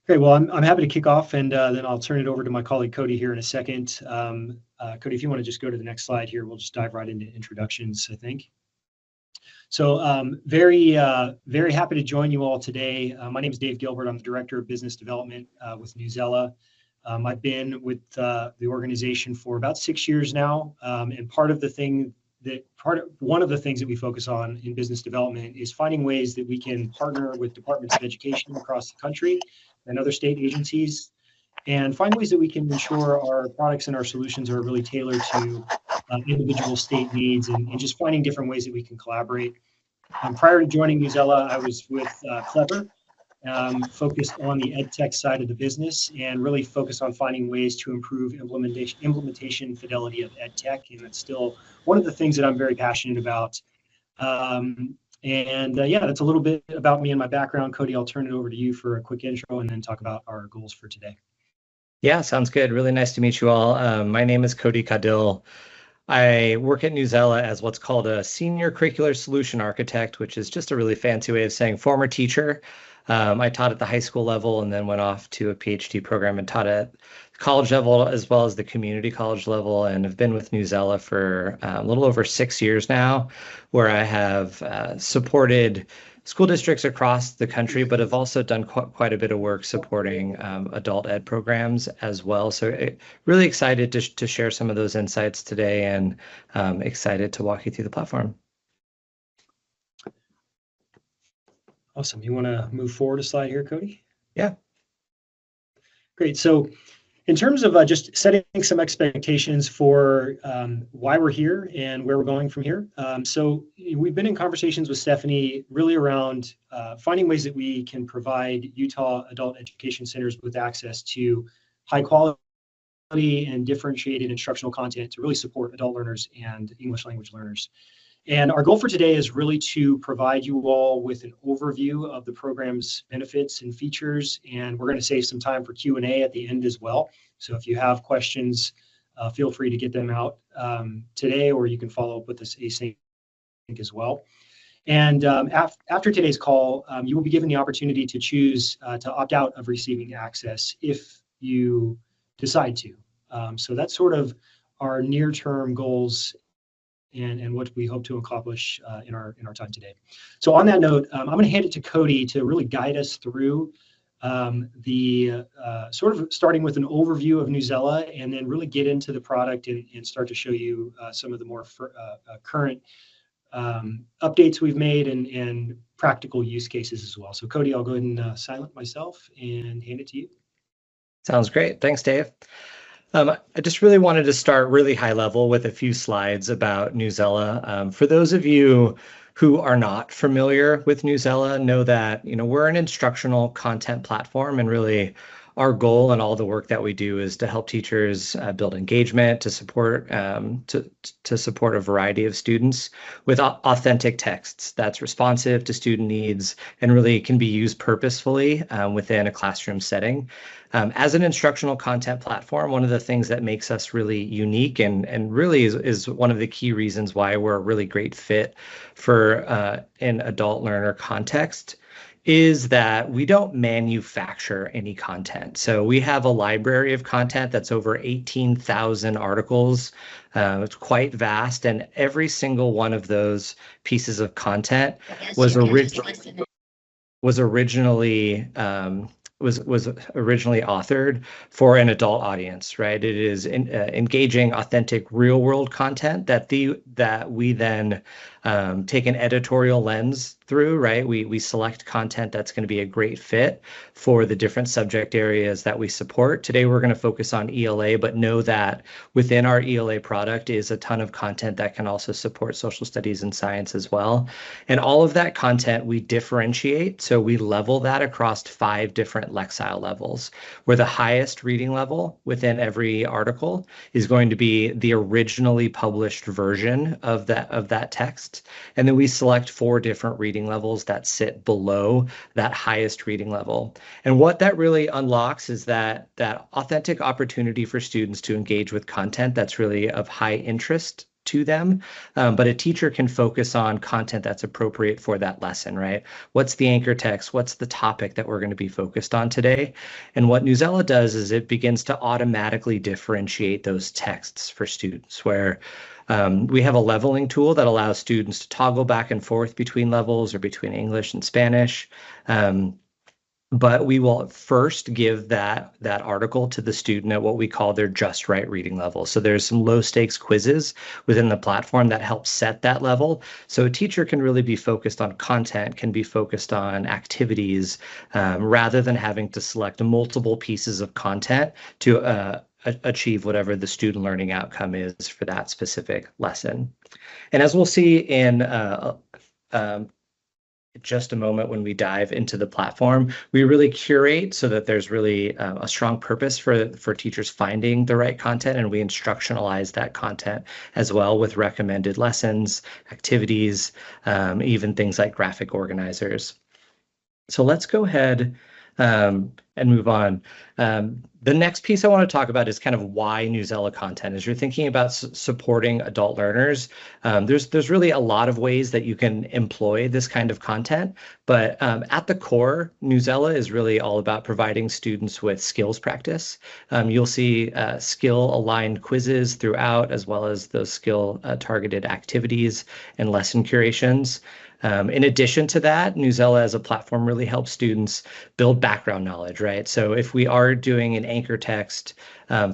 Great. Well, I'm happy to kick off, and then I'll turn it over to my colleague Cody here in a second. Cody, if you want to just go to the next slide here, we'll just dive right into introductions, I think. So very happy to join you all today. My name is Dave Gilbert. I'm the Director of Business Development with Newsela. I've been with the organization for about 6 years now, and one of the things that we focus on in business development is finding ways that we can partner with departments of education across the country and other state agencies, and find ways that we can ensure our products and our solutions are really tailored to individual state needs, and just finding different ways that we can collaborate. Prior to joining Newsela, I was with Clever, focused on the ed tech side of the business and really focused on finding ways to improve implementation fidelity of ed tech. And that's still one of the things that I'm very passionate about. Yeah, that's a little bit about me and my background. Cody, I'll turn it over to you for a quick intro and then talk about our goals for today. Yeah, sounds good. Really nice to meet you all. My name is Cody Cadill. I work at Newsela as what's called a senior curricular solution architect, which is just a really fancy way of saying former teacher. I taught at the high school level and then went off to a PhD program and taught at college level as well as the community college level, and have been with Newsela for a little over 6 years now, where I have supported school districts across the country, but have also done quite a bit of work supporting adult ed programs as well. So really excited to share some of those insights today, and excited to walk you through the platform. Awesome. You want to move forward a slide here, Cody? Yeah. Great. So in terms of just setting some expectations for why we're here and where we're going from here. So we've been in conversations with Stephanie really around finding ways that we can provide Utah adult education centers with access to high quality and differentiated instructional content to really support adult learners and English language learners. And our goal for today is really to provide you all with an overview of the program's benefits and features, and we're going to save some time for Q&A at the end as well. So if you have questions, feel free to get them out today, or you can follow up with us async as well. And after today's call, you will be given the opportunity to choose to opt out of receiving access if you decide to. So that's sort of our near-term goals and what we hope to accomplish in our time today. So on that note, I'm going to hand it to Cody to really guide us through the sort of starting with an overview of Newsela, and then really get into the product and start to show you some of the more current updates we've made and practical use cases as well. So Cody, I'll go ahead and silent myself and hand it to you. Sounds great. Thanks, Dave. I just really wanted to start really high level with a few slides about Newsela. For those of you who are not familiar with Newsela, know that we're an instructional content platform, and really our goal and all the work that we do is to help teachers build engagement, to support a variety of students with authentic texts that's responsive to student needs and really can be used purposefully within a classroom setting. As an instructional content platform, one of the things that makes us really unique and really is one of the key reasons why we're a really great fit for an adult learner context is that we don't manufacture any content. So we have a library of content that's over 18,000 articles. It's quite vast, and every single one of those pieces of content was originally authored for an adult audience, right? It is engaging, authentic, real-world content that we then take an editorial lens through, right? We select content that's going to be a great fit for the different subject areas that we support. Today, we're going to focus on ELA, but know that within our ELA product is a ton of content that can also support social studies and science as well. And all of that content we differentiate. So we level that across 5 different lexile levels, where the highest reading level within every article is going to be the originally published version of that text. And then we select 4 different reading levels that sit below that highest reading level. And what that really unlocks is that authentic opportunity for students to engage with content that's really of high interest to them, but a teacher can focus on content that's appropriate for that lesson, right? What's the anchor text? What's the topic that we're going to be focused on today? And what Newsela does is it begins to automatically differentiate those texts for students, where we have a leveling tool that allows students to toggle back and forth between levels or between English and Spanish. But we will first give that article to the student at what we call their just right reading level. So there's some low stakes quizzes within the platform that help set that level. So a teacher can really be focused on content, can be focused on activities, rather than having to select multiple pieces of content to achieve whatever the student learning outcome is for that specific lesson. And as we'll see in just a moment when we dive into the platform, we really curate so that there's really a strong purpose for teachers finding the right content, and we instructionalize that content as well with recommended lessons, activities, even things like graphic organizers. So let's go ahead and move on. The next piece I want to talk about is kind of why Newsela content. As you're thinking about supporting adult learners, there's really a lot of ways that you can employ this kind of content, but at the core, Newsela is really all about providing students with skills practice. You'll see skill-aligned quizzes throughout, as well as those skill-targeted activities and lesson curations. In addition to that, Newsela as a platform really helps students build background knowledge, right? So if we are doing an anchor text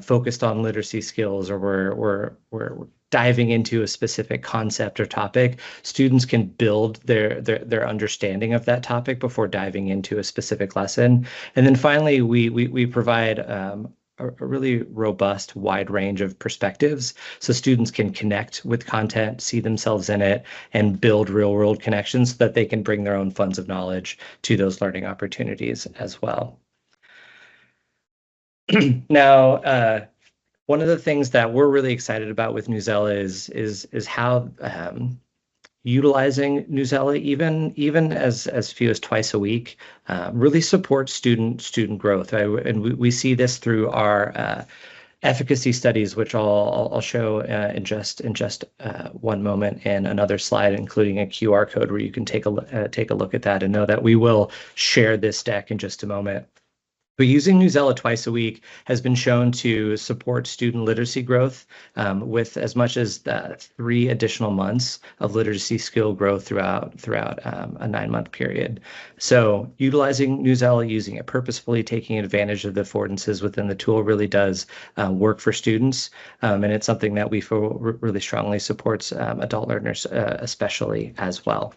focused on literacy skills, or we're diving into a specific concept or topic, students can build their understanding of that topic before diving into a specific lesson. And then finally, we provide a really robust, wide range of perspectives, so students can connect with content, see themselves in it, and build real-world connections so that they can bring their own funds of knowledge to those learning opportunities as well. Now, one of the things that we're really excited about with Newsela is how utilizing Newsela, even as few as twice a week, really supports student growth. Right? And we see this through our efficacy studies, which I'll show in just one moment in another slide, including a QR code where you can take a look at that, and know that we will share this deck in just a moment. But using Newsela twice a week has been shown to support student literacy growth with as much as 3 additional months of literacy skill growth throughout a 9-month period. So utilizing Newsela, using it purposefully, taking advantage of the affordances within the tool really does work for students. And it's something that we feel really strongly supports adult learners especially as well.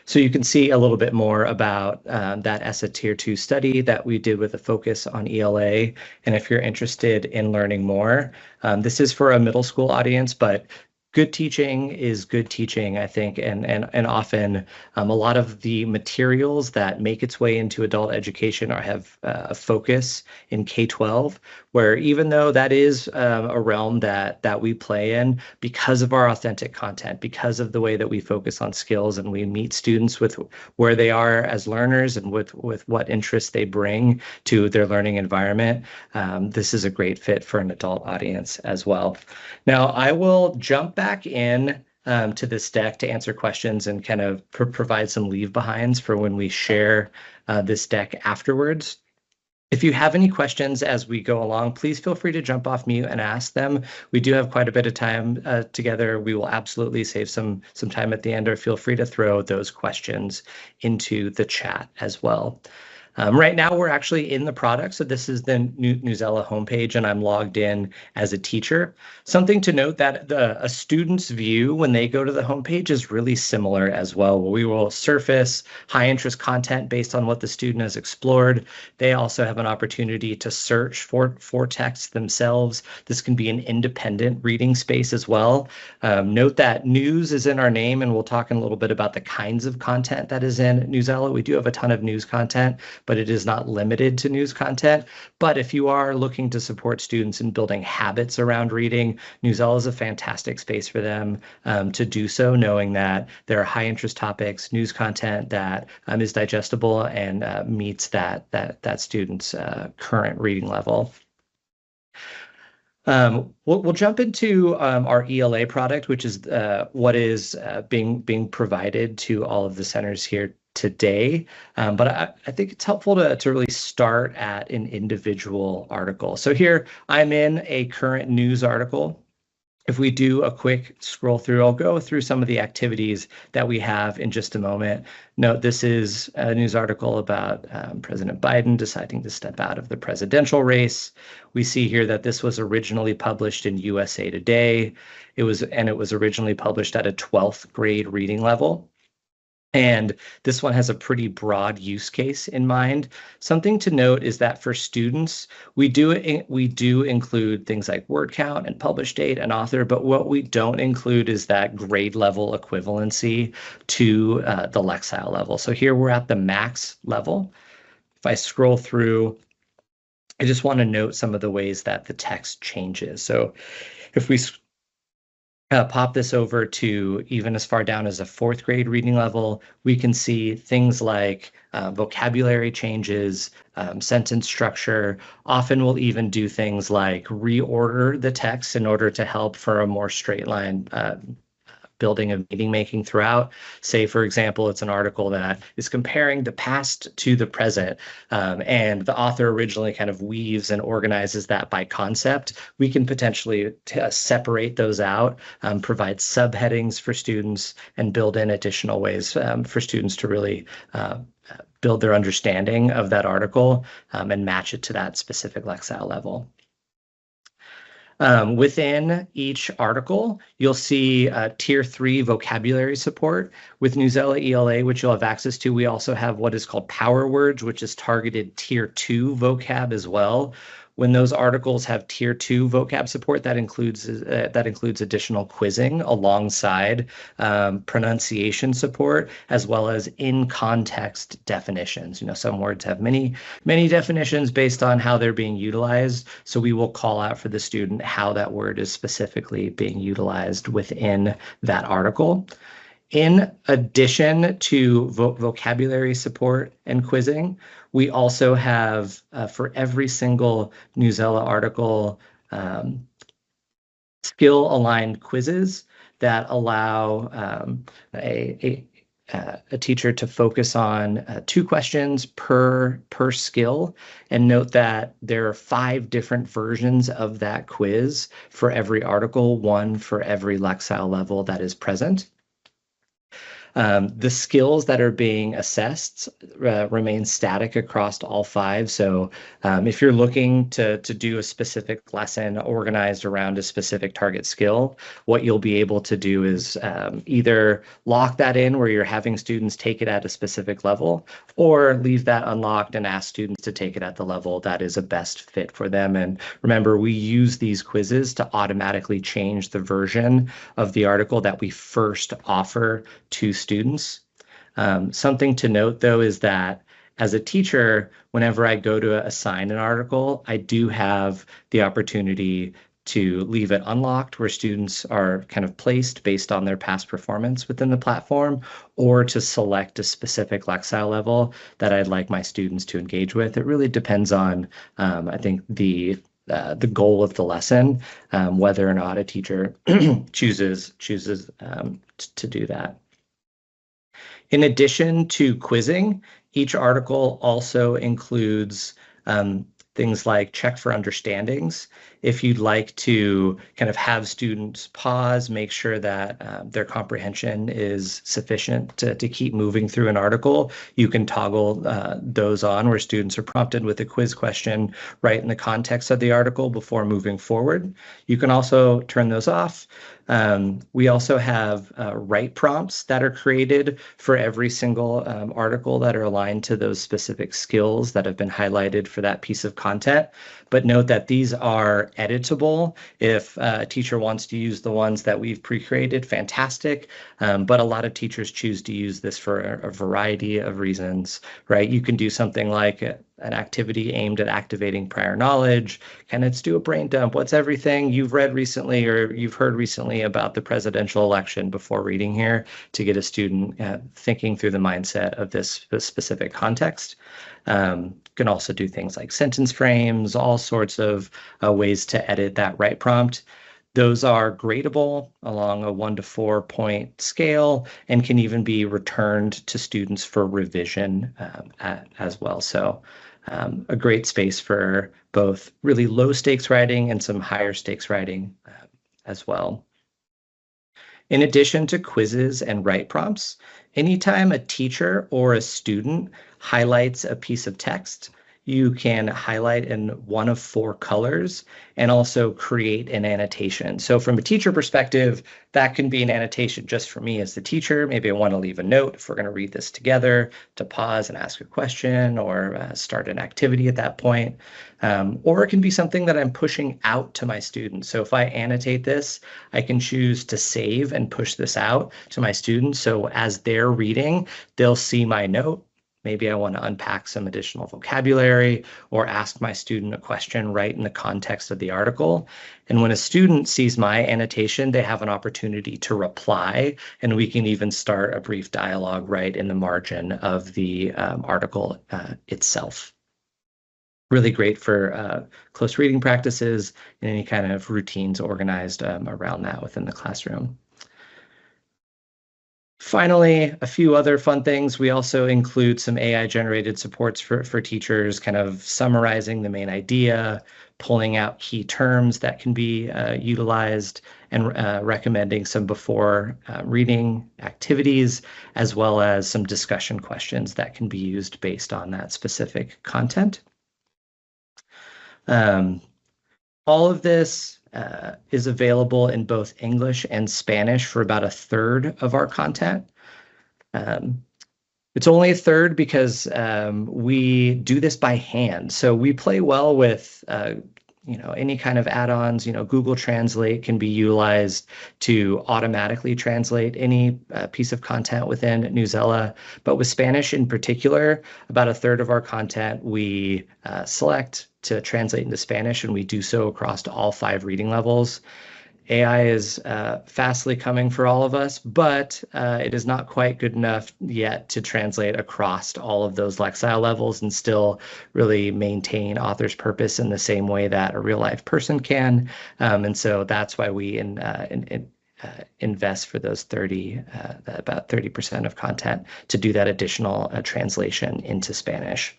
So you can see a little bit more about that ESSA Tier 2 study that we did with a focus on ELA. And if you're interested in learning more, this is for a middle school audience, but good teaching is good teaching, I think, and often a lot of the materials that make its way into adult education have a focus in K-12, where even though that is a realm that we play in, because of our authentic content, because of the way that we focus on skills and we meet students with where they are as learners and with what interests they bring to their learning environment, this is a great fit for an adult audience as well. Now, I will jump back in to this deck to answer questions and kind of provide some leave behinds for when we share this deck afterwards. If you have any questions as we go along, please feel free to jump off mute and ask them. We do have quite a bit of time together. We will absolutely save some time at the end, or feel free to throw those questions into the chat as well. Right now, we're actually in the product. So this is the Newsela homepage, and I'm logged in as a teacher. Something to note that a student's view when they go to the homepage is really similar as well. We will surface high interest content based on what the student has explored. They also have an opportunity to search for text themselves. This can be an independent reading space as well. Note that news is in our name, and we'll talk in a little bit about the kinds of content that is in Newsela. We do have a ton of news content, but it is not limited to news content. But if you are looking to support students in building habits around reading, Newsela is a fantastic space for them to do so, knowing that there are high interest topics, news content that is digestible and meets that student's current reading level. We'll jump into our ELA product, which is what is being provided to all of the centers here today. But I think it's helpful to really start at an individual article. So here I'm in a current news article. If we do a quick scroll through, I'll go through some of the activities that we have in just a moment. Note, this is a news article about President Biden deciding to step out of the presidential race. We see here that this was originally published in USA Today. It was originally published at a 12th grade reading level. And this one has a pretty broad use case in mind. Something to note is that for students, we do include things like word count and publish date and author, but what we don't include is that grade level equivalency to the Lexile level. So here we're at the max level. If I scroll through, I just want to note some of the ways that the text changes. So if we pop this over to even as far down as a 4th grade reading level, we can see things like vocabulary changes, sentence structure. Often we'll even do things like reorder the text in order to help for a more straight line building of meaning making throughout. Say, for example, it's an article that is comparing the past to the present, and the author originally kind of weaves and organizes that by concept. We can potentially separate those out, provide subheadings for students, and build in additional ways for students to really build their understanding of that article and match it to that specific Lexile level. Within each article, you'll see Tier 3 vocabulary support. With Newsela ELA, which you'll have access to, we also have what is called Power Words, which is targeted Tier 2 vocab as well. When those articles have Tier 2 vocab support, that includes additional quizzing alongside pronunciation support, as well as in-context definitions. Some words have many definitions based on how they're being utilized. So we will call out for the student how that word is specifically being utilized within that article. In addition to vocabulary support and quizzing, we also have for every single Newsela article skill-aligned quizzes that allow a teacher to focus on 2 questions per skill. And note that there are 5 different versions of that quiz for every article, 1 for every Lexile level that is present. The skills that are being assessed remain static across all 5. So if you're looking to do a specific lesson organized around a specific target skill, what you'll be able to do is either lock that in where you're having students take it at a specific level, or leave that unlocked and ask students to take it at the level that is a best fit for them. And remember, we use these quizzes to automatically change the version of the article that we first offer to students. Something to note, though, is that as a teacher, whenever I go to assign an article, I do have the opportunity to leave it unlocked where students are kind of placed based on their past performance within the platform, or to select a specific Lexile level that I'd like my students to engage with. It really depends on, I think, the goal of the lesson, whether or not a teacher chooses to do that. In addition to quizzing, each article also includes things like check for understandings. If you'd like to kind of have students pause, make sure that their comprehension is sufficient to keep moving through an article, you can toggle those on where students are prompted with a quiz question right in the context of the article before moving forward. You can also turn those off. We also have write prompts that are created for every single article that are aligned to those specific skills that have been highlighted for that piece of content. But note that these are editable. If a teacher wants to use the ones that we've pre-created, fantastic. But a lot of teachers choose to use this for a variety of reasons, right? You can do something like an activity aimed at activating prior knowledge. Let's do a brain dump. What's everything you've read recently or you've heard recently about the presidential election before reading here, to get a student thinking through the mindset of this specific context. Go can also do things like sentence frames, all sorts of ways to edit that write prompt. Those are gradable along a 1 to 4 point scale and can even be returned to students for revision as well. So a great space for both really low stakes writing and some higher stakes writing as well. In addition to quizzes and write prompts, anytime a teacher or a student highlights a piece of text, you can highlight in one of 4 colors and also create an annotation. So from a teacher perspective, that can be an annotation just for me as the teacher. Maybe I want to leave a note if we're going to read this together, to pause and ask a question or start an activity at that point. Or it can be something that I'm pushing out to my students. So if I annotate this, I can choose to save and push this out to my students. So as they're reading, they'll see my note. Maybe I want to unpack some additional vocabulary or ask my student a question right in the context of the article. And when a student sees my annotation, they have an opportunity to reply, and we can even start a brief dialogue right in the margin of the article itself. Really great for close reading practices and any kind of routines organized around that within the classroom. Finally, a few other fun things. We also include some AI-generated supports for teachers, kind of summarizing the main idea, pulling out key terms that can be utilized, and recommending some before reading activities, as well as some discussion questions that can be used based on that specific content. All of this is available in both English and Spanish for about 1/3 of our content. It's only 1/3 because we do this by hand. So we play well with any kind of add-ons. Google Translate can be utilized to automatically translate any piece of content within Newsela. But with Spanish in particular, about 1/3 of our content we select to translate into Spanish, and we do so across all 5 reading levels. AI is fastly coming for all of us, but it is not quite good enough yet to translate across all of those Lexile levels and still really maintain author's purpose in the same way that a real life person can. And so that's why we invest for those about 30% of content to do that additional translation into Spanish.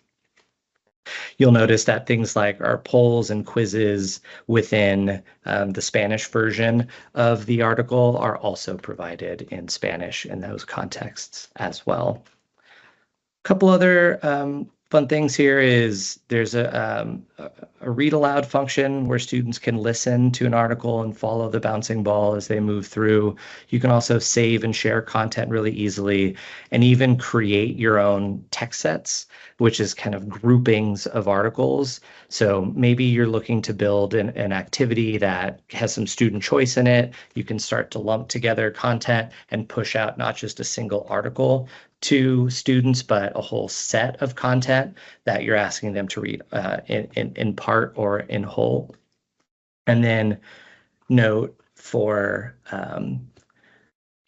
You'll notice that things like our polls and quizzes within the Spanish version of the article are also provided in Spanish in those contexts as well. A couple other fun things here is there's a read aloud function where students can listen to an article and follow the bouncing ball as they move through. You can also save and share content really easily and even create your own text sets, which is kind of groupings of articles. So maybe you're looking to build an activity that has some student choice in it. You can start to lump together content and push out not just a single article to students, but a whole set of content that you're asking them to read in part or in whole. And then note for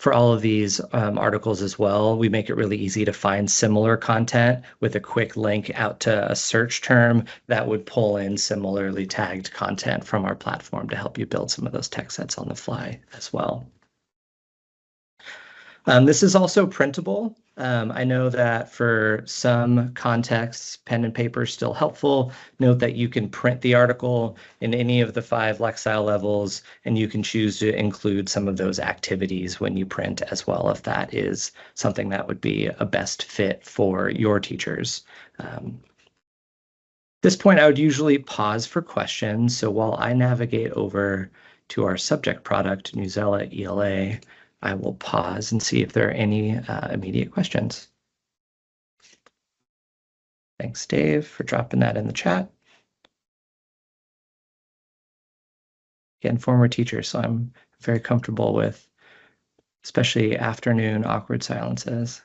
all of these articles as well, we make it really easy to find similar content with a quick link out to a search term that would pull in similarly tagged content from our platform to help you build some of those text sets on the fly as well. This is also printable. I know that for some contexts, pen and paper is still helpful. Note that you can print the article in any of the 5 Lexile levels, and you can choose to include some of those activities when you print as well, if that is something that would be a best fit for your teachers. At this point, I would usually pause for questions. So while I navigate over to our subject product, Newsela ELA, I will pause and see if there are any immediate questions. Thanks, Dave, for dropping that in the chat. Again, former teacher, so I'm very comfortable with especially afternoon awkward silences.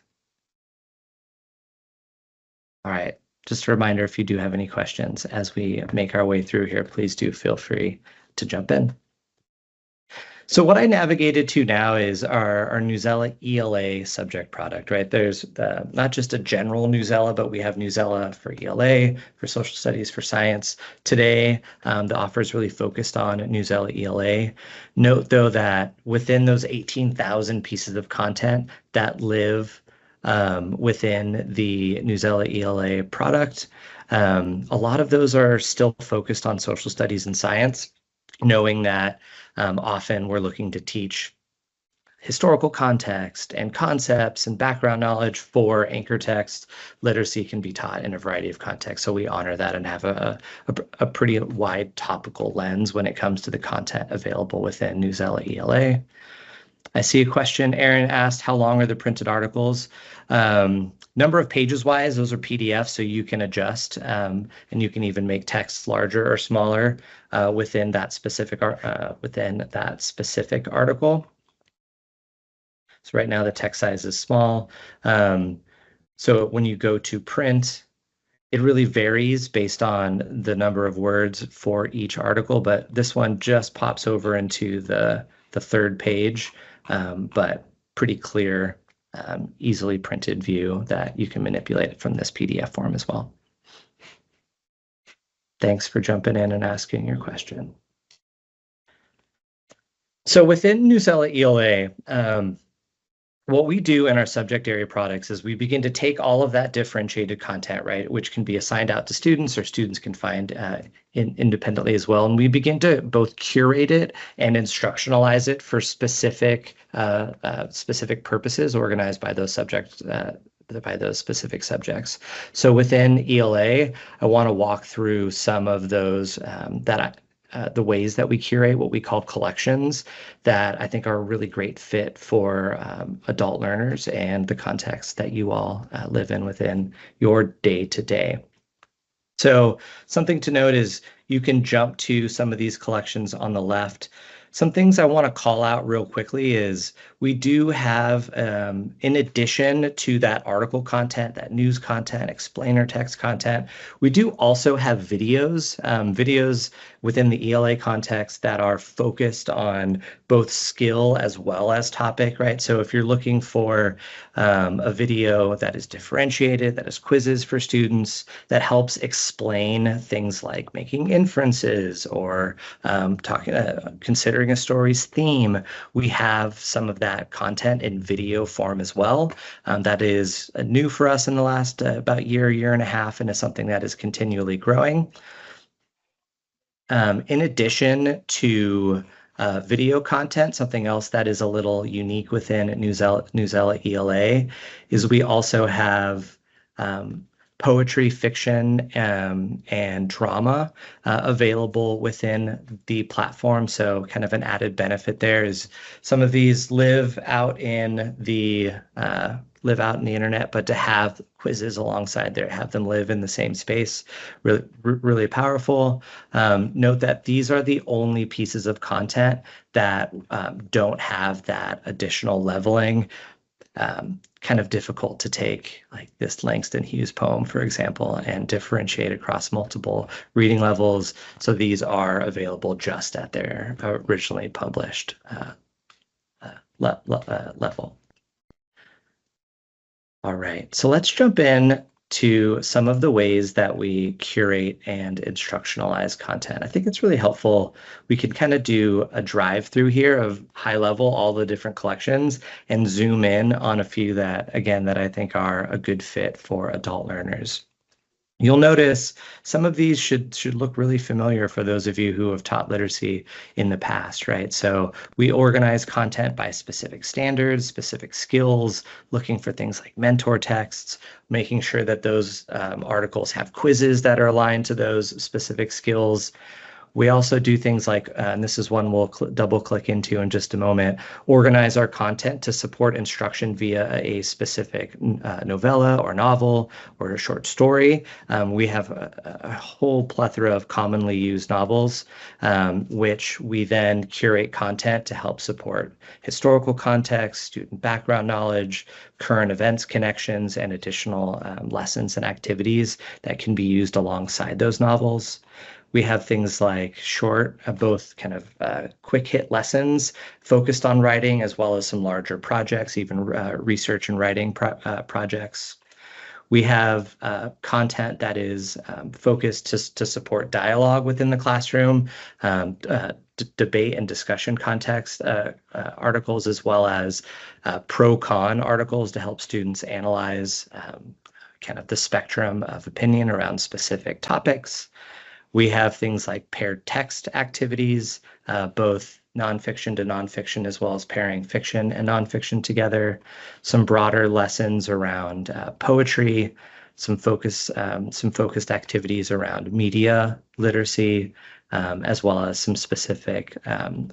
All right, just a reminder, if you do have any questions as we make our way through here, please do feel free to jump in. So what I navigated to now is our Newsela ELA subject product, right? There's not just a general Newsela, but we have Newsela for ELA, for social studies, for science. Today, the offer is really focused on Newsela ELA. Note, though, that within those 18,000 pieces of content that live within the Newsela ELA product, a lot of those are still focused on social studies and science, knowing that often we're looking to teach historical context and concepts and background knowledge for anchor text. Literacy can be taught in a variety of contexts, so we honor that and have a pretty wide topical lens when it comes to the content available within Newsela ELA. I see a question. Aaron asked, how long are the printed articles? Number of pages wise, those are PDFs, so you can adjust, and you can even make text larger or smaller within that specific article. So right now the text size is small. So when you go to print, it really varies based on the number of words for each article, but this one just pops over into the third page, but pretty clear, easily printed view that you can manipulate it from this PDF form as well. Thanks for jumping in and asking your question. So within Newsela ELA, what we do in our subject area products is we begin to take all of that differentiated content, right, which can be assigned out to students or students can find independently as well. And we begin to both curate it and instructionalize it for specific purposes organized by those subjects, by those specific subjects. So within ELA, I want to walk through some of those the ways that we curate what we call collections that I think are a really great fit for adult learners and the context that you all live in within your day-to-day. So something to note is you can jump to some of these collections on the left. Some things I want to call out real quickly is we do have, in addition to that article content, that news content, explainer text content, we do also have videos, videos within the ELA context that are focused on both skill as well as topic, right? So if you're looking for a video that is differentiated, that is quizzes for students, that helps explain things like making inferences or considering a story's theme, we have some of that content in video form as well. That is new for us in the last about year and a half, and is something that is continually growing. In addition to video content, something else that is a little unique within Newsela ELA is we also have poetry, fiction, and drama available within the platform. So kind of an added benefit there is some of these live out in the internet, but to have quizzes alongside there, have them live in the same space, really powerful. Note that these are the only pieces of content that don't have that additional leveling. Kind of difficult to take, like this Langston Hughes poem, for example, and differentiate across multiple reading levels. So these are available just at their originally published level. All right, so let's jump in to some of the ways that we curate and instructionalize content. I think it's really helpful. We can kind of do a drive through here of high level, all the different collections, and zoom in on a few that, again, that I think are a good fit for adult learners. You'll notice some of these should look really familiar for those of you who have taught literacy in the past, right? So we organize content by specific standards, specific skills, looking for things like mentor texts, making sure that those articles have quizzes that are aligned to those specific skills. We also do things like, and this is one we'll double click into in just a moment, organize our content to support instruction via a specific novella or novel or a short story. We have a whole plethora of commonly used novels, which we then curate content to help support historical context, student background knowledge, current events connections, and additional lessons and activities that can be used alongside those novels. We have things like short, both kind of quick hit lessons focused on writing, as well as some larger projects, even research and writing projects. We have content that is focused to support dialogue within the classroom, debate and discussion context articles, as well as pro-con articles to help students analyze kind of the spectrum of opinion around specific topics. We have things like paired text activities, both nonfiction to nonfiction, as well as pairing fiction and nonfiction together. Some broader lessons around poetry, some focused activities around media literacy, as well as some specific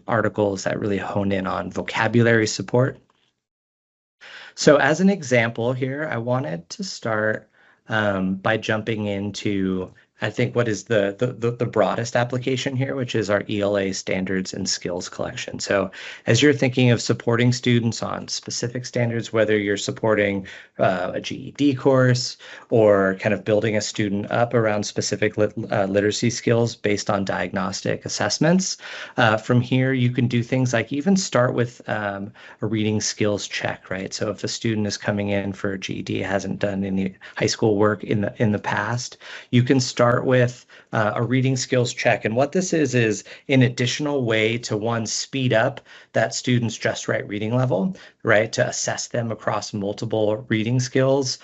articles that really hone in on vocabulary support. So as an example here, I wanted to start by jumping into, I think, what is the broadest application here, which is our ELA standards and skills collection. So as you're thinking of supporting students on specific standards, whether you're supporting a GED course or kind of building a student up around specific literacy skills based on diagnostic assessments, from here you can do things like even start with a reading skills check, right? So if a student is coming in for a GED, hasn't done any high school work in the past, you can start with a reading skills check. And what this is an additional way to, one, speed up that student's just right reading level, right? To assess them across multiple reading skills.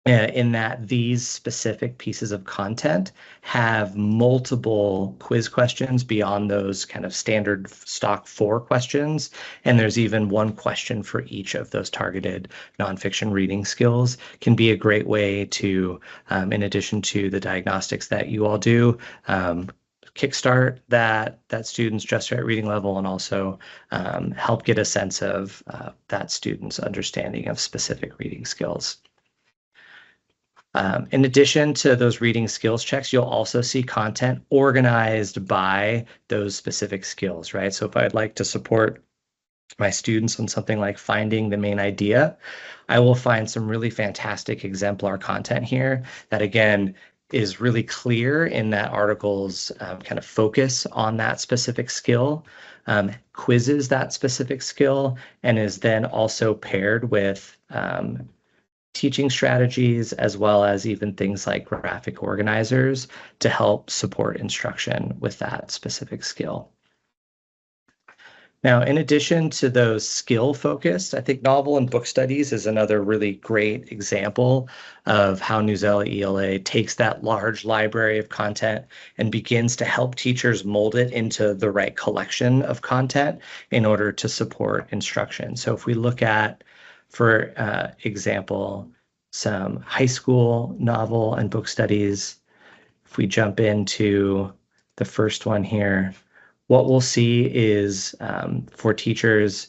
In that these specific pieces of content have multiple quiz questions beyond those kind of standard stock 4 questions. And there's even one question for each of those targeted nonfiction reading skills. Can be a great way to, in addition to the diagnostics that you all do, kickstart that student's just right reading level, and also help get a sense of that student's understanding of specific reading skills. In addition to those reading skills checks, you'll also see content organized by those specific skills, right? So if I'd like to support my students on something like finding the main idea, I will find some really fantastic exemplar content here that, again, is really clear in that article's kind of focus on that specific skill, quizzes that specific skill, and is then also paired with teaching strategies, as well as even things like graphic organizers to help support instruction with that specific skill. Now, in addition to those skill focused, I think novel and book studies is another really great example of how Newsela ELA takes that large library of content and begins to help teachers mold it into the right collection of content in order to support instruction. So if we look at, for example, some high school novel and book studies, if we jump into the first one here, what we'll see is for teachers,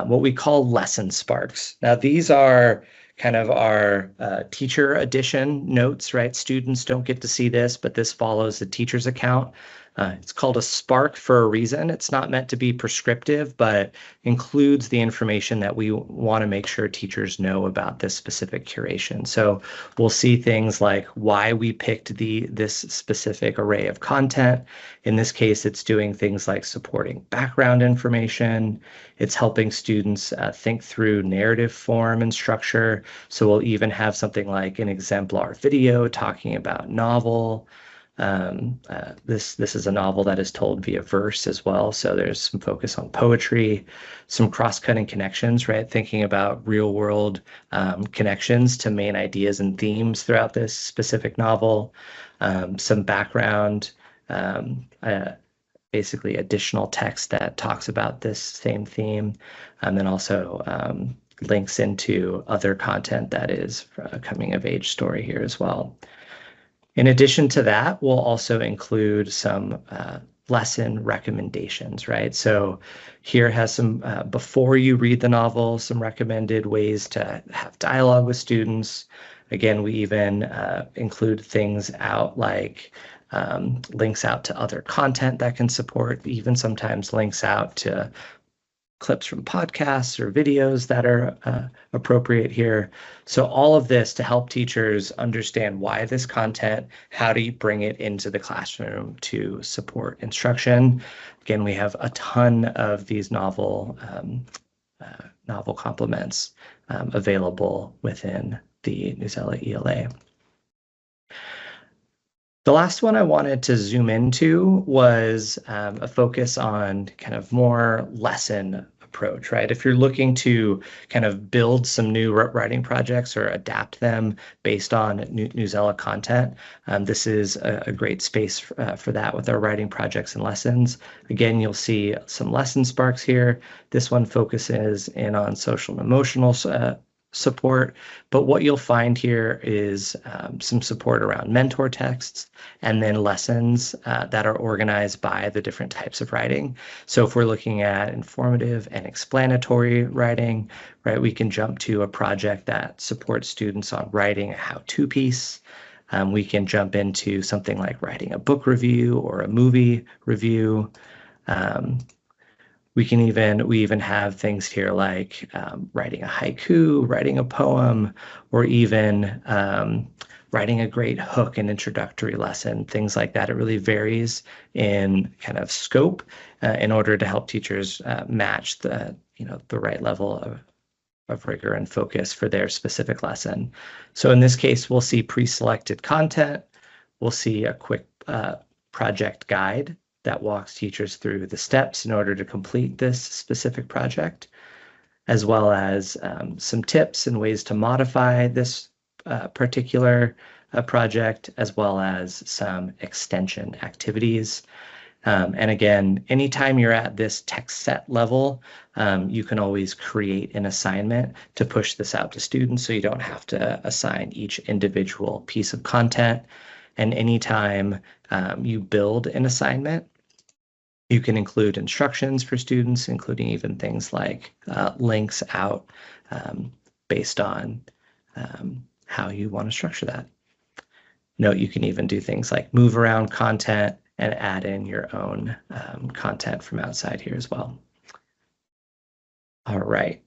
what we call lesson sparks. Now, these are kind of our teacher edition notes, right? Students don't get to see this, but this follows the teacher's account. It's called a spark for a reason. It's not meant to be prescriptive, but includes the information that we want to make sure teachers know about this specific curation. So we'll see things like why we picked this specific array of content. In this case, it's doing things like supporting background information. It's helping students think through narrative form and structure. So we'll even have something like an exemplar video talking about novel. This is a novel that is told via verse as well. So there's some focus on poetry, some cross-cutting connections, right? Thinking about real world connections to main ideas and themes throughout this specific novel, some background, basically additional text that talks about this same theme, and then also links into other content that is a coming of age story here as well. In addition to that, we'll also include some lesson recommendations, right? So here has some, before you read the novel, some recommended ways to have dialogue with students. Again, we even include things out like links out to other content that can support, even sometimes links out to clips from podcasts or videos that are appropriate here. So all of this to help teachers understand why this content, how do you bring it into the classroom to support instruction. Again, we have a ton of these novel complements available within the Newsela ELA. The last one I wanted to zoom into was a focus on kind of more lesson approach, right? If you're looking to kind of build some new writing projects or adapt them based on Newsela content, this is a great space for that with our writing projects and lessons. Again, you'll see some lesson sparks here. This one focuses in on social and emotional support, but what you'll find here is some support around mentor texts and then lessons that are organized by the different types of writing. So if we're looking at informative and explanatory writing, right, we can jump to a project that supports students on writing a how-to piece. We can jump into something like writing a book review or a movie review. We even have things here like writing a haiku, writing a poem, or even writing a great hook and introductory lesson, things like that. It really varies in kind of scope in order to help teachers match the right level of rigor and focus for their specific lesson. So in this case, we'll see pre-selected content. We'll see a quick project guide that walks teachers through the steps in order to complete this specific project, as well as some tips and ways to modify this particular project, as well as some extension activities. And again, anytime you're at this text set level, you can always create an assignment to push this out to students so you don't have to assign each individual piece of content. And anytime you build an assignment, you can include instructions for students, including even things like links out based on how you want to structure that. Note you can even do things like move around content and add in your own content from outside here as well. All right.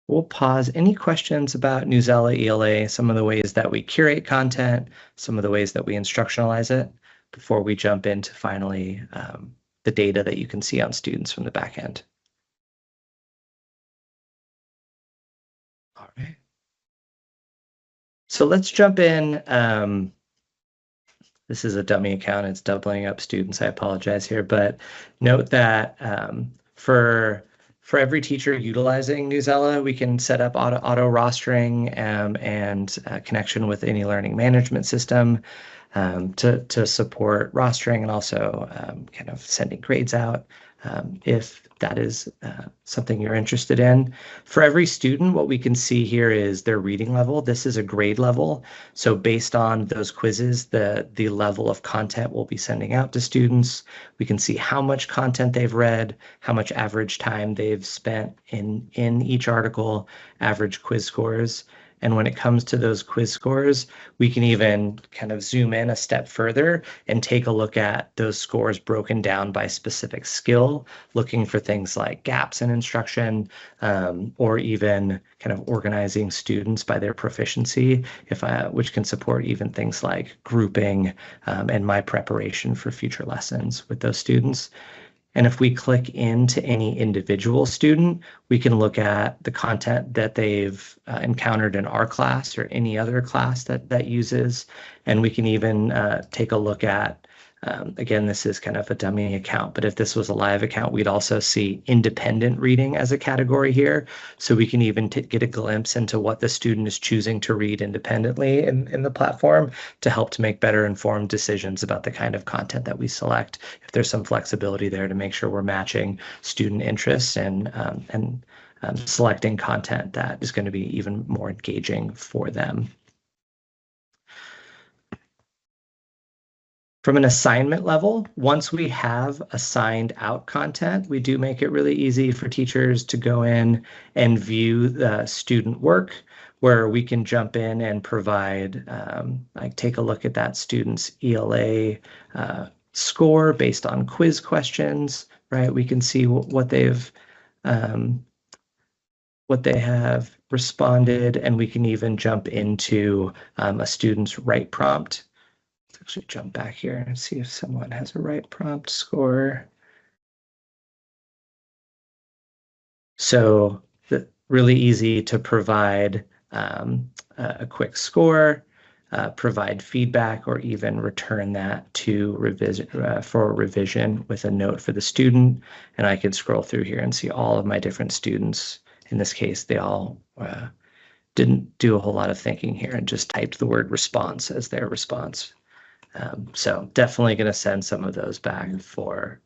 We'll pause. Any questions about Newsela ELA, some of the ways that we curate content, some of the ways that we instructionalize it, before we jump into finally the data that you can see on students from the back end? All right. So let's jump in. This is a dummy account. It's doubling up students. I apologize here, but note that for every teacher utilizing Newsela, we can set up auto rostering and connection with any learning management system to support rostering and also kind of sending grades out if that is something you're interested in. For every student, what we can see here is their reading level. This is a grade level. So based on those quizzes, the level of content we'll be sending out to students. We can see how much content they've read, how much average time they've spent in each article, average quiz scores. And when it comes to those quiz scores, we can even kind of zoom in a step further and take a look at those scores broken down by specific skill, looking for things like gaps in instruction, or even kind of organizing students by their proficiency, which can support even things like grouping and my preparation for future lessons with those students. And if we click into any individual student, we can look at the content that they've encountered in our class or any other class that uses. And we can even take a look at, again, this is kind of a dummy account, but if this was a live account, we'd also see independent reading as a category here. So we can even get a glimpse into what the student is choosing to read independently in the platform to help to make better informed decisions about the kind of content that we select. If there's some flexibility there to make sure we're matching student interests and selecting content that is going to be even more engaging for them. From an assignment level, once we have assigned out content, we do make it really easy for teachers to go in and view the student work, where we can jump in and provide, take a look at that student's ELA score based on quiz questions, right? We can see what they have responded, and we can even jump into a student's right prompt. Let's actually jump back here and see if someone has a right prompt score. So really easy to provide a quick score, provide feedback, or even return that to for revision with a note for the student. And I could scroll through here and see all of my different students. In this case, they all didn't do a whole lot of thinking here and just typed the word response as their response. So definitely going to send some of those back for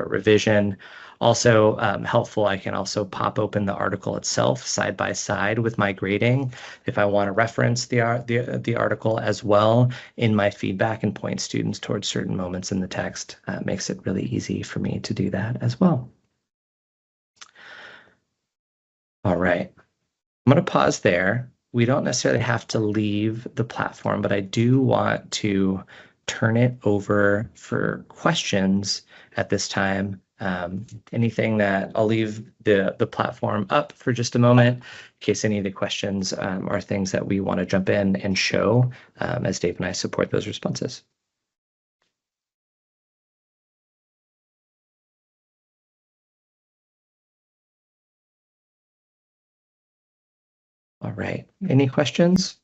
revision. Also helpful, I can also pop open the article itself side by side with my grading if I want to reference the article as well in my feedback and point students towards certain moments in the text. Makes it really easy for me to do that as well. All right, I'm going to pause there. We don't necessarily have to leave the platform, but I do want to turn it over for questions at this time. Anything that I'll leave the platform up for just a moment in case any of the questions are things that we want to jump in and show as Dave and I support those responses. All right, any questions?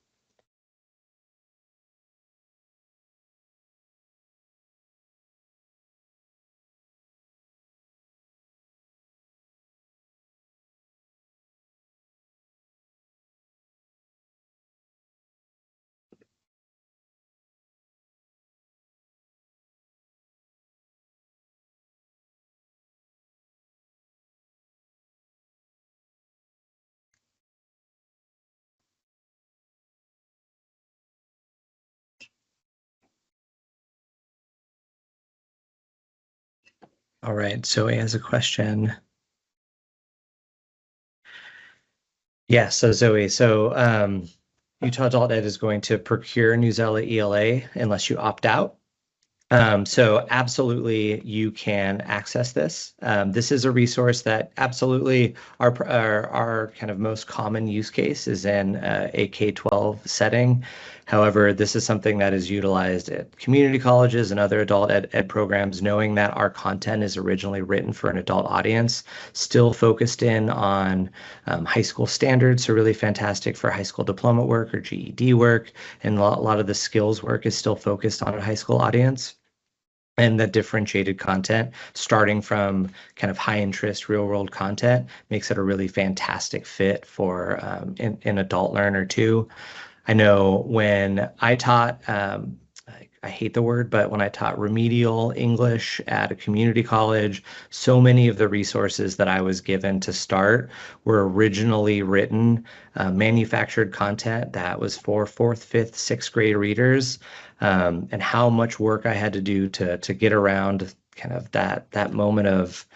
All right, Zoe has a question. Yeah, so Zoe, Utah Adult Ed is going to procure Newsela ELA unless you opt out. So absolutely, you can access this. This is a resource that absolutely our kind of most common use case is in a K-12 setting. However, this is something that is utilized at community colleges and other adult ed programs, knowing that our content is originally written for an adult audience, still focused in on high school standards, so really fantastic for high school diploma work or GED work, and a lot of the skills work is still focused on a high school audience. And the differentiated content, starting from kind of high interest real world content, makes it a really fantastic fit for an adult learner too. I know when I taught, I hate the word, but when I taught remedial English at a community college, so many of the resources that I was given to start were originally written, manufactured content that was for fourth, fifth, sixth grade readers, and how much work I had to do to get around kind of that moment of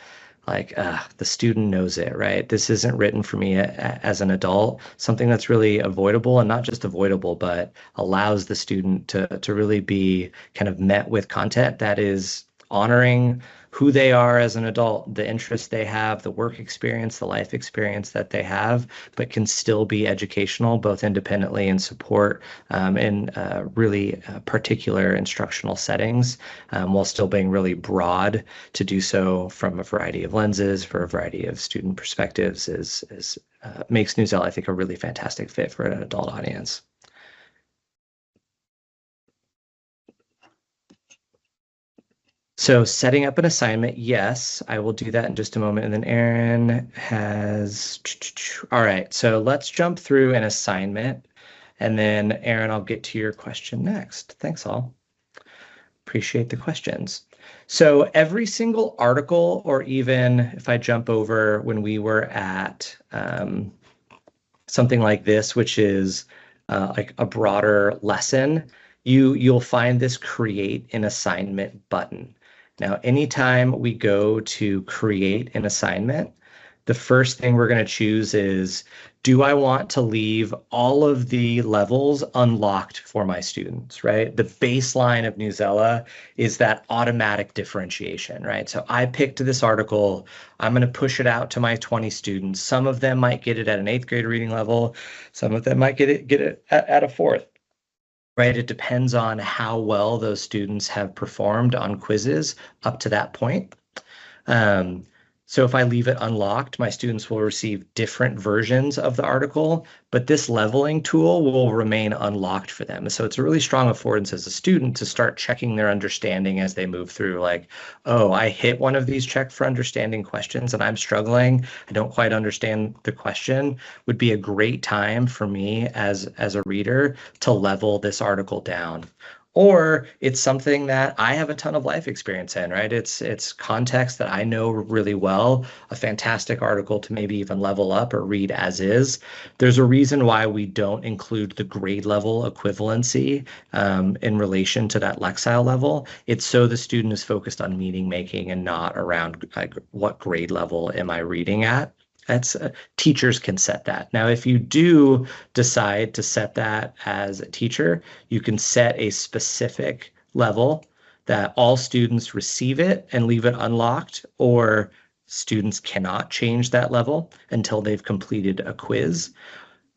like the student knows it, right? This isn't written for me as an adult, something that's really avoidable, and not just avoidable, but allows the student to really be kind of met with content that is honoring who they are as an adult, the interests they have, the work experience, the life experience that they have, but can still be educational, both independently and support in really particular instructional settings, while still being really broad to do so from a variety of lenses for a variety of student perspectives makes Newsela, I think, a really fantastic fit for an adult audience. So setting up an assignment, yes, I will do that in just a moment. And then Aaron has, all right, so let's jump through an assignment. And then Aaron, I'll get to your question next. Thanks all. Appreciate the questions. So every single article, or even if I jump over when we were at something like this, which is like a broader lesson, you'll find this create an assignment button. Now, anytime we go to create an assignment, the first thing we're going to choose is, do I want to leave all of the levels unlocked for my students, right? The baseline of Newsela is that automatic differentiation, right? So I picked this article, I'm going to push it out to my 20 students. Some of them might get it at an 8th grade reading level. Some of them might get it at a 4th. Right? It depends on how well those students have performed on quizzes up to that point. So if I leave it unlocked, my students will receive different versions of the article, but this leveling tool will remain unlocked for them. So it's a really strong affordance as a student to start checking their understanding as they move through, like, oh, I hit one of these check for understanding questions and I'm struggling. I don't quite understand the question. Would be a great time for me as a reader to level this article down. Or it's something that I have a ton of life experience in, right? It's context that I know really well, a fantastic article to maybe even level up or read as is. There's a reason why we don't include the grade level equivalency in relation to that Lexile level. It's so the student is focused on meaning making and not around like, what grade level am I reading at? That's teachers can set that. Now, if you do decide to set that as a teacher, you can set a specific level that all students receive it and leave it unlocked, or students cannot change that level until they've completed a quiz.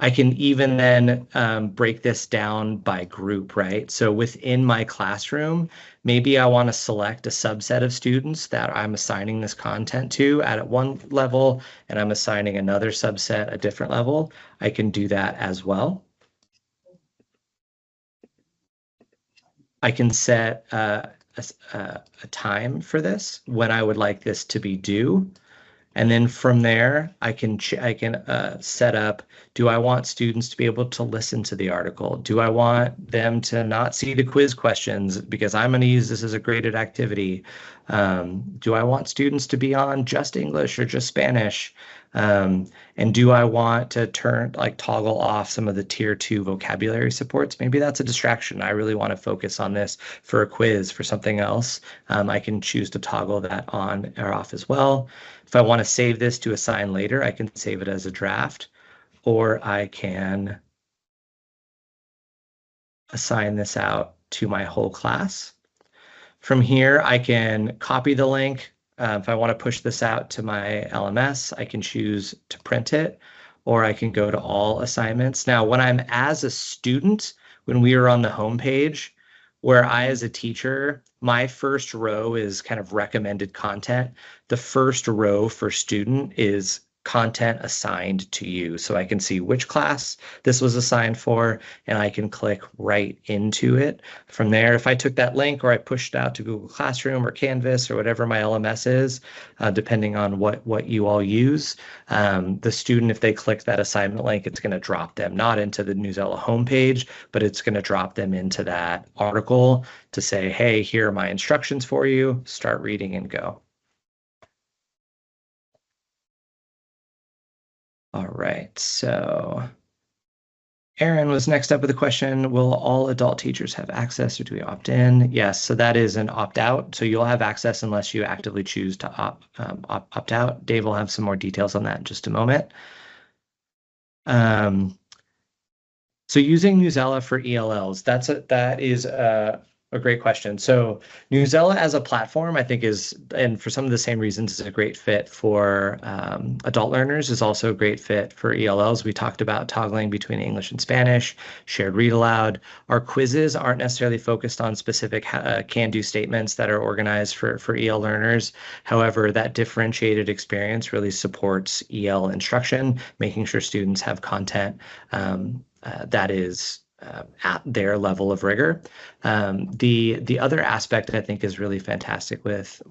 I can even then break this down by group, right? So within my classroom, maybe I want to select a subset of students that I'm assigning this content to at one level, and I'm assigning another subset a different level. I can do that as well. I can set a time for this, when I would like this to be due. And then from there, I can set up, do I want students to be able to listen to the article? Do I want them to not see the quiz questions because I'm going to use this as a graded activity? Do I want students to be on just English or just Spanish? And do I want to toggle off some of the tier 2 vocabulary supports? Maybe that's a distraction. I really want to focus on this for a quiz, for something else. I can choose to toggle that on or off as well. If I want to save this to assign later, I can save it as a draft, or I can assign this out to my whole class. From here, I can copy the link. If I want to push this out to my LMS, I can choose to print it, or I can go to all assignments. Now, when I'm as a student, when we are on the home page, where I, as a teacher, my first row is kind of recommended content. The first row for student is content assigned to you. So I can see which class this was assigned for, and I can click right into it. From there, if I took that link or I pushed it out to Google Classroom or Canvas or whatever my LMS is, depending on what you all use, the student, if they click that assignment link, it's going to drop them not into the Newsela homepage, but it's going to drop them into that article to say, hey, here are my instructions for you, start reading and go. All right, so Aaron was next up with a question. Will all adult teachers have access, or do we opt in? Yes, so that is an opt out. So you'll have access unless you actively choose to opt out. Dave will have some more details on that in just a moment. So using Newsela for ELLs, that is a great question. So Newsela as a platform, I think and for some of the same reasons, is a great fit for adult learners, is also a great fit for ELLs. We talked about toggling between English and Spanish, shared read aloud. Our quizzes aren't necessarily focused on specific can-do statements that are organized for EL learners. However, that differentiated experience really supports EL instruction, making sure students have content that is at their level of rigor. The other aspect I think is really fantastic with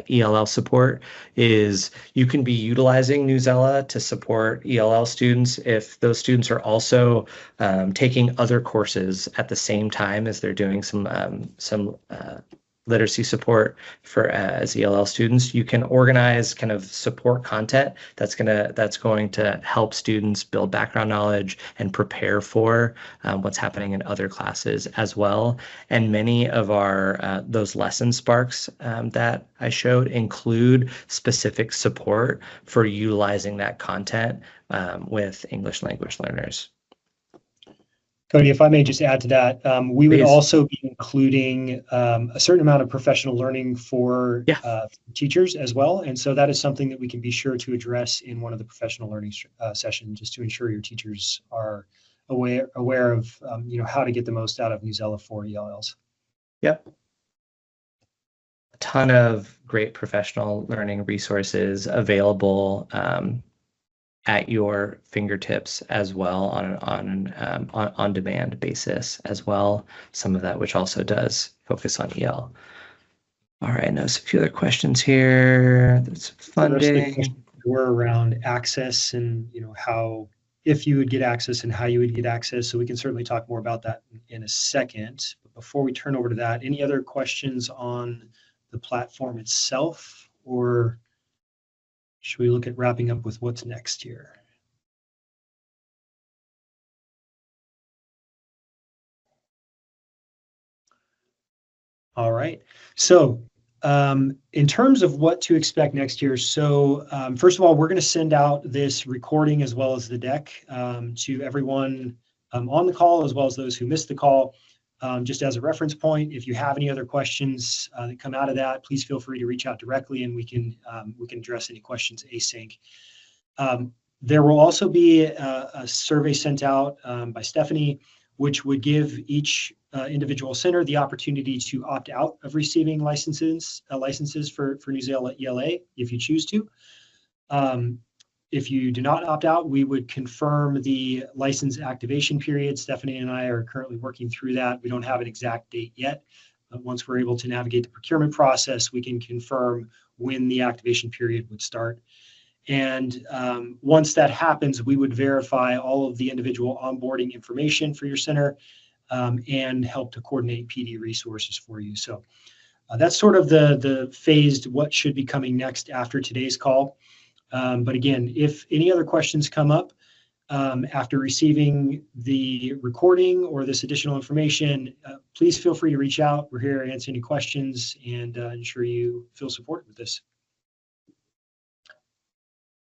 ELL support is you can be utilizing Newsela to support ELL students if those students are also taking other courses at the same time as they're doing some literacy support for as ELL students. You can organize kind of support content that's going to help students build background knowledge and prepare for what's happening in other classes as well. And many of our those lesson sparks that I showed include specific support for utilizing that content with English language learners. Cody, if I may just add to that, we would Please. also be including a certain amount of professional learning for teachers as well. And so that is something that we can be sure to address in one of the professional learning sessions, just to ensure your teachers are aware of how to get the most out of Newsela for ELLs. Yep. A ton of great professional learning resources available at your fingertips as well on demand basis as well. Some of that which also does focus on EL. All right, now a few other questions here. There's funding. The rest of the questions were around access and if you would get access and how you would get access. So we can certainly talk more about that in a second. But before we turn over to that, any other questions on the platform itself, or should we look at wrapping up with what's next here? All right. So in terms of what to expect next year, so first of all, we're going to send out this recording as well as the deck to everyone on the call, as well as those who missed the call. Just as a reference point, if you have any other questions that come out of that, please feel free to reach out directly, and we can address any questions async. There will also be a survey sent out by Stephanie, which would give each individual center the opportunity to opt out of receiving licenses for Newsela ELA if you choose to. If you do not opt out, we would confirm the license activation period. Stephanie and I are currently working through that. We don't have an exact date yet, but once we're able to navigate the procurement process, we can confirm when the activation period would start. And once that happens, we would verify all of the individual onboarding information for your center and help to coordinate PD resources for you. So that's sort of the phased what should be coming next after today's call. But again, if any other questions come up after receiving the recording or this additional information, please feel free to reach out. We're here to answer any questions and ensure you feel supported with this.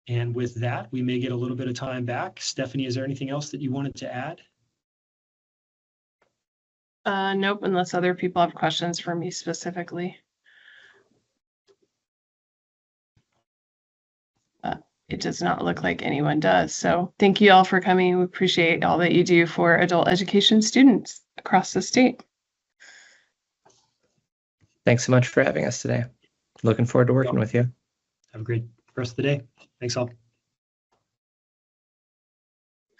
And with that, we may get a little bit of time back. Stephanie, is there anything else that you wanted to add? Nope, unless other people have questions for me specifically. It does not look like anyone does. So thank you all for coming. We appreciate all that you do for adult education students across the state. Thanks so much for having us today. Looking forward to working with you. Have a great rest of the day. Thanks all.